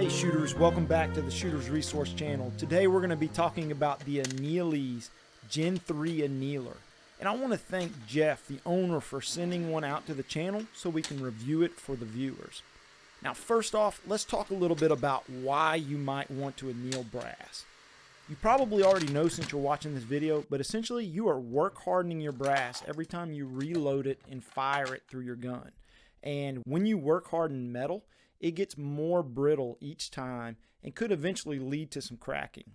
Hey shooters, welcome back to the Shooters Resource Channel. Today we're going to be talking about the Annealeez Gen 3 annealer. And I want to thank Jeff, the owner, for sending one out to the channel so we can review it for the viewers. Now first off, let's talk a little bit about why you might want to anneal brass. You probably already know since you're watching this video, but essentially you are work hardening your brass every time you reload it and fire it through your gun. And when you work harden metal, it gets more brittle each time and could eventually lead to some cracking.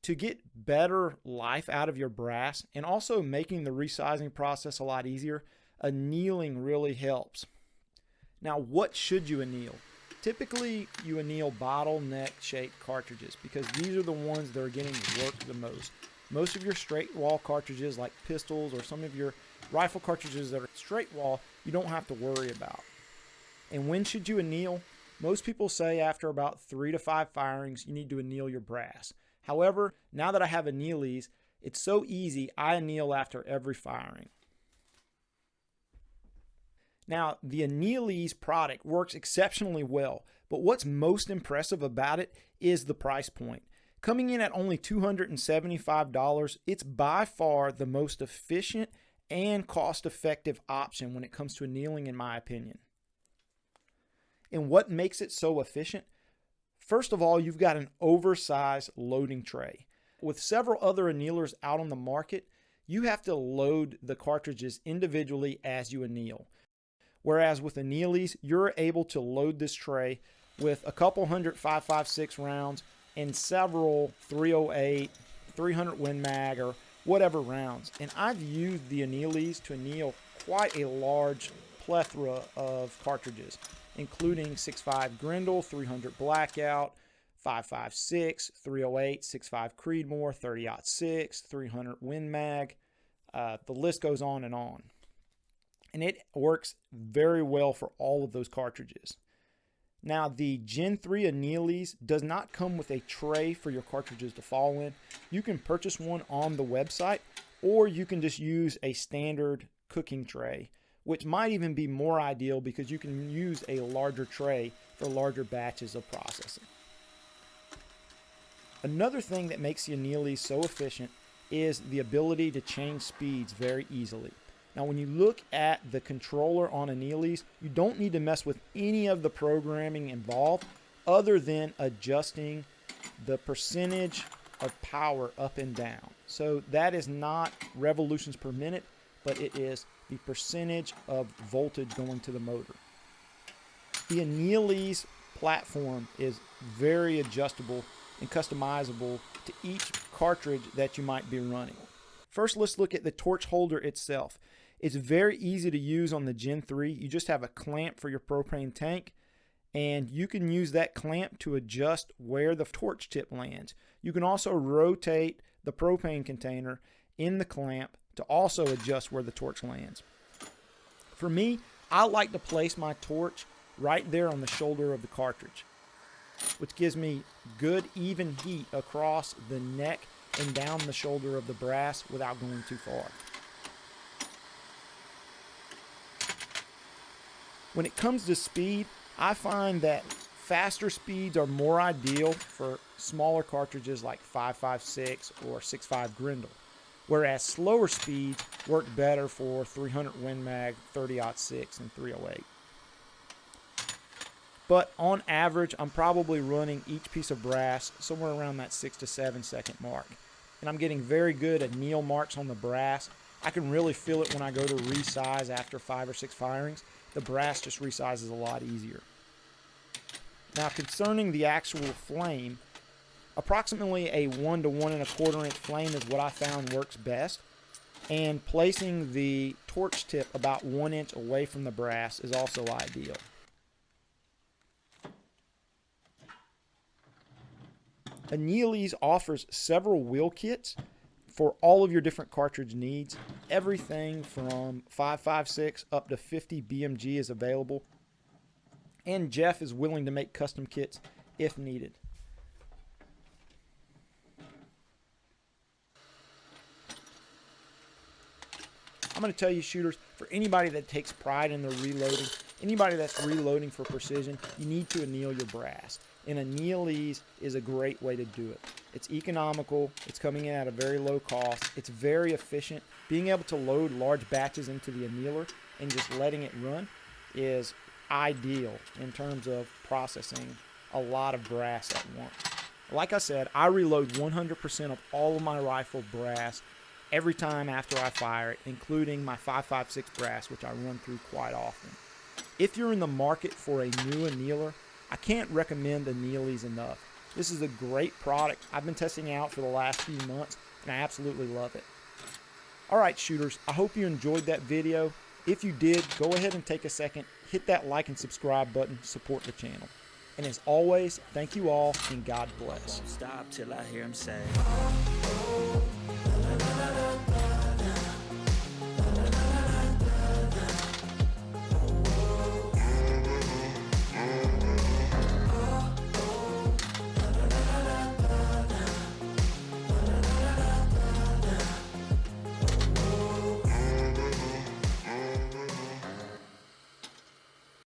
To get better life out of your brass and also making the resizing process a lot easier, annealing really helps. Now, what should you anneal? Typically, you anneal bottleneck shaped cartridges because these are the ones that are getting worked the most. Most of your straight wall cartridges like pistols or some of your rifle cartridges that are straight wall, you don't have to worry about. And when should you anneal? Most people say after about 3 to 5 firings, you need to anneal your brass. However, now that I have Annealeez, it's so easy, I anneal after every firing. Now, the Annealeez product works exceptionally well, but what's most impressive about it is the price point. Coming in at only $275, it's by far the most efficient and cost-effective option when it comes to annealing, in my opinion. And what makes it so efficient? First of all, you've got an oversized loading tray. With several other annealers out on the market, you have to load the cartridges individually as you anneal. Whereas with Annealeez, you're able to load this tray with a couple hundred 5.56 rounds and several 308, 300 Win Mag, or whatever rounds. And I've used the Annealeez to anneal quite a large plethora of cartridges, including 6.5 Grendel, 300 Blackout, 5.56, 308, 6.5 Creedmoor, 30-06, 300 Win Mag. The list goes on. And it works very well for all of those cartridges. Now, the Gen 3 Annealeez does not come with a tray for your cartridges to fall in. You can purchase one on the website, or you can just use a standard cooking tray, which might even be more ideal because you can use a larger tray for larger batches of processing. Another thing that makes the Annealeez so efficient is the ability to change speeds very easily. Now, when you look at the controller on Annealeez, you don't need to mess with any of the programming involved other than adjusting the percentage of power up and down. So that is not revolutions per minute, but it is the percentage of voltage going to the motor. The Annealeez platform is very adjustable and customizable to each cartridge that you might be running. First, let's look at the torch holder itself. It's very easy to use on the Gen 3. You just have a clamp for your propane tank, and you can use that clamp to adjust where the torch tip lands. You can also rotate the propane container in the clamp to also adjust where the torch lands. For me, I like to place my torch right there on the shoulder of the cartridge, which gives me good even heat across the neck and down the shoulder of the brass without going too far. When it comes to speed, I find that faster speeds are more ideal for smaller cartridges like 5.56 or 6.5 Grendel, whereas slower speeds work better for 300 Win Mag, 30-06, and 308. But on average, I'm probably running each piece of brass somewhere around that 6 to 7 second mark. And I'm getting very good anneal marks on the brass. I can really feel it when I go to resize after 5 or 6 firings. The brass just resizes a lot easier. Now, concerning the actual flame, approximately a 1 to 1 1/4 inch flame is what I found works best, and placing the torch tip about 1 inch away from the brass is also ideal. Annealeez offers several wheel kits for all of your different cartridge needs. Everything from 5.56 up to 50 BMG is available, and Jeff is willing to make custom kits if needed. I'm going to tell you, shooters, for anybody that takes pride in their reloading, anybody that's reloading for precision, you need to anneal your brass. And Annealeez is a great way to do it. It's economical. It's coming in at a very low cost. It's very efficient. Being able to load large batches into the annealer and just letting it run is ideal in terms of processing a lot of brass at once. Like I said, I reload 100% of all of my rifle brass every time after I fire it, including my 5.56 brass, which I run through quite often. If you're in the market for a new annealer, I can't recommend Annealeez enough. This is a great product I've been testing out for the last few months, and I absolutely love it. Alright, shooters, I hope you enjoyed that video. If you did, go ahead and take a second, hit that like and subscribe button, support the channel. And as always, thank you all, and God bless. Stop till I hear him say